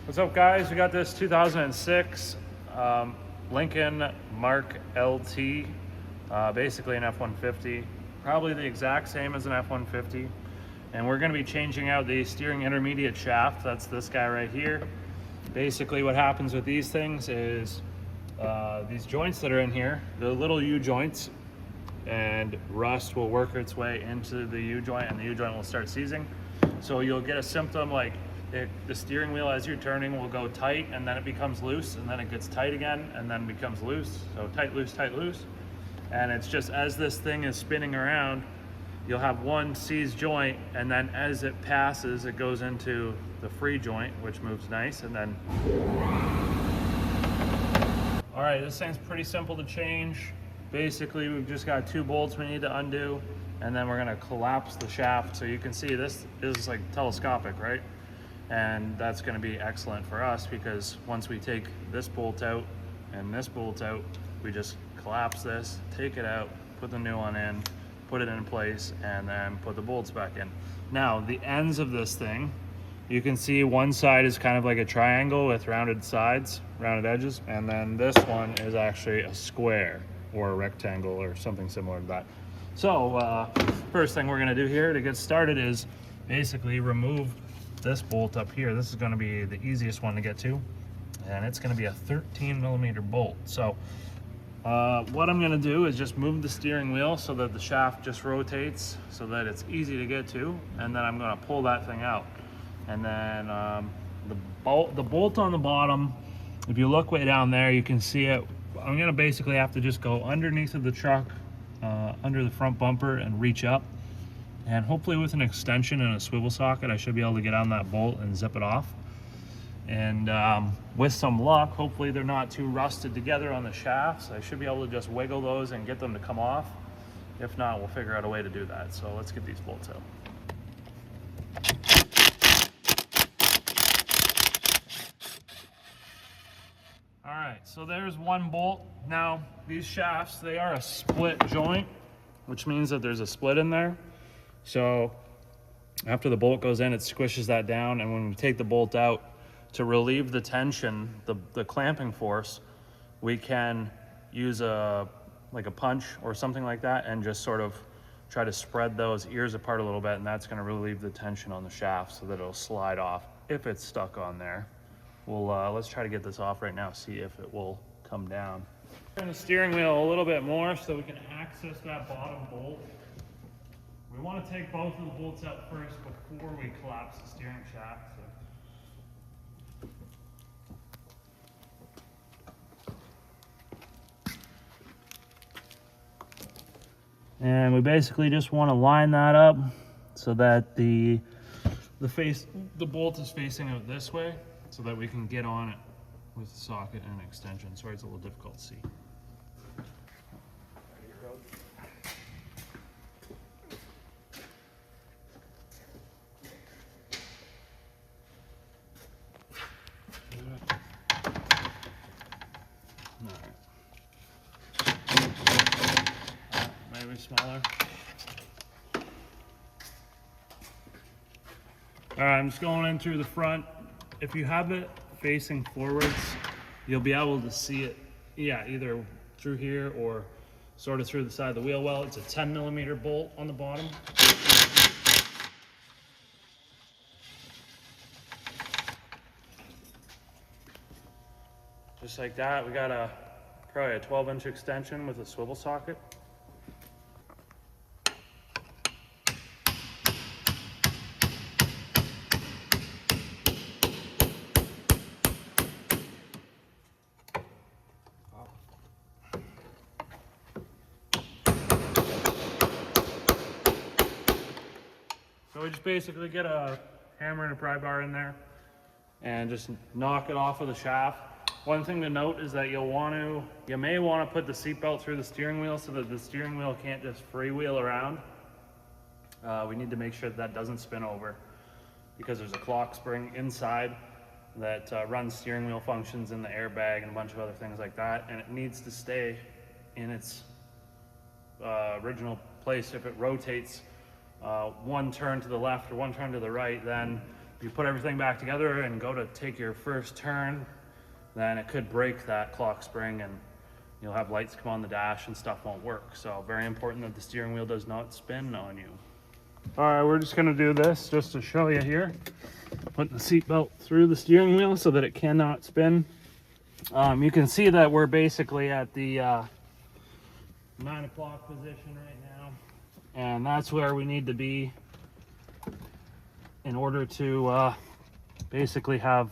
What's up, guys? We got this 2006 Lincoln Mark LT, basically an F-150, probably the exact same as an F-150. And we're going to be changing out the steering intermediate shaft. That's this guy right here. Basically what happens with these things is these joints that are in here, the little U-joints, and rust will work its way into the U-joint and the U-joint will start seizing. So you'll get a symptom like the steering wheel as you're turning will go tight and then it becomes loose and then it gets tight again and then becomes loose. So tight, loose, tight, loose. And it's just as this thing is spinning around, you'll have one seized joint and then as it passes, it goes into the free joint, which moves nice. And then, all right, this thing's pretty simple to change. Basically, we've just got 2 bolts we need to undo and then we're gonna collapse the shaft. So you can see this is like telescopic, right? And that's going to be excellent for us because once we take this bolt out and this bolt out, we just collapse this, take it out, put the new one in, put it in place, and then put the bolts back in. Now, the ends of this thing, you can see one side is kind of like a triangle with rounded sides, rounded edges, and then this one is actually a square or a rectangle or something similar to that. So, first thing we're going to do here to get started is basically remove this bolt up here. This is going to be the easiest one to get to, and it's going to be a 13mm bolt. So what I'm going to do is just move the steering wheel so that the shaft just rotates so that it's easy to get to, and then I'm going to pull that thing out. And then the bolt on the bottom, if you look way down there, you can see it. I'm going to basically have to just go underneath of the truck, under the front bumper, and reach up. And hopefully with an extension and a swivel socket, I should be able to get on that bolt and zip it off. And with some luck, hopefully they're not too rusted together on the shafts. I should be able to just wiggle those and get them to come off. If not, we'll figure out a way to do that. So let's get these bolts out. All right, so there's one bolt. Now, these shafts, they are a split joint, which means that there's a split in there. So after the bolt goes in, it squishes that down, and when we take the bolt out, to relieve the tension, the clamping force, we can use like a punch or something like that and just sort of try to spread those ears apart a little bit, and that's going to relieve the tension on the shaft so that it'll slide off if it's stuck on there. Let's try to get this off right now, see if it will come down. Turn the steering wheel a little bit more so we can access that bottom bolt. We want to take both of the bolts out first before we collapse the steering shaft. And we basically just want to line that up so that the bolt is facing out this way so that we can get on it with the socket and an extension. Sorry, it's a little difficult to see. Maybe smaller. All right, I'm just going in through the front. If you have it facing forwards, you'll be able to see it, either through here or sort of through the side of the wheel well. It's a 10mm bolt on the bottom. Just like that, we got probably a 12-inch extension with a swivel socket. So we just basically get a hammer and a pry bar in there and just knock it off of the shaft. One thing to note is that you may want to put the seatbelt through the steering wheel so that the steering wheel can't just freewheel around. We need to make sure that doesn't spin over because there's a clock spring inside that runs steering wheel functions in the airbag and a bunch of other things like that, and it needs to stay in its original place. If it rotates one turn to the left or one turn to the right, then you put everything back together and go to take your first turn, then it could break that clock spring and you'll have lights come on the dash and stuff won't work. So very important that the steering wheel does not spin on you. All right, we're just gonna do this just to show you here. Putting the seat belt through the steering wheel so that it cannot spin. You can see that we're basically at the 9 o'clock position right now. And that's where we need to be in order to basically have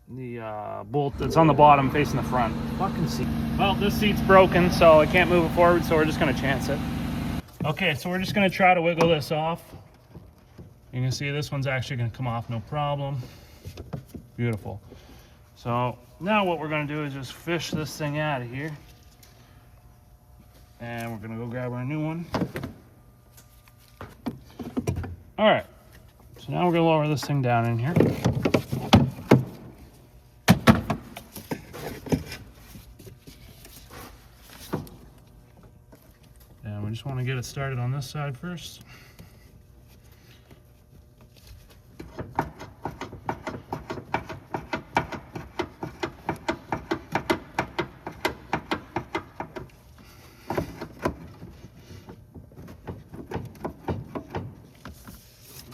the bolt that's on the bottom facing the front. Fucking seat. Well, this seat's broken, so I can't move it forward, so we're just gonna chance it. Okay, so we're just gonna try to wiggle this off. You can see this one's actually gonna come off no problem. Beautiful. So now what we're gonna do is just fish this thing out of here. And we're gonna go grab our new one. All right, so now we're gonna lower this thing down in here. And we just wanna get it started on this side first.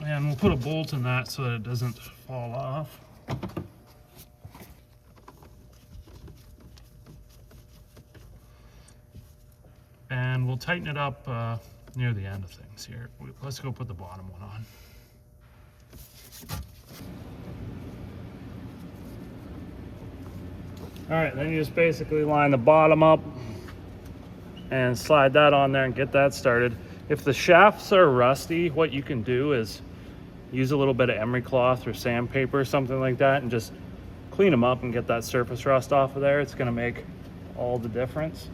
And we'll put a bolt in that so that it doesn't fall off. And we'll tighten it up near the end of things here. Let's go put the bottom one on. All right, then you just basically line the bottom up and slide that on there and get that started. If the shafts are rusty, what you can do is use a little bit of emery cloth or sandpaper or something like that and just clean them up and get that surface rust off of there. It's gonna make all the difference.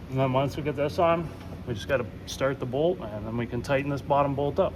And then once we get this on, we just gotta start the bolt and then we can tighten this bottom bolt up.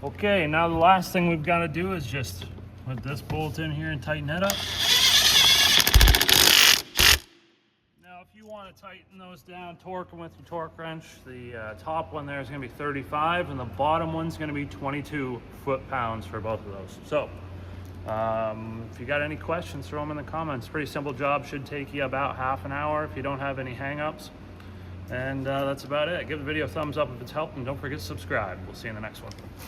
Okay, now the last thing we've got to do is just put this bolt in here and tighten it up. Now, if you want to tighten those down, torque them with your torque wrench. The top one there is going to be 35 and the bottom one's going to be 22 foot-pounds for both of those. So, if you got any questions, throw them in the comments. Pretty simple job, should take you about half an hour if you don't have any hang-ups. And that's about it. Give the video a thumbs up if it's helped and don't forget to subscribe. We'll see you in the next one.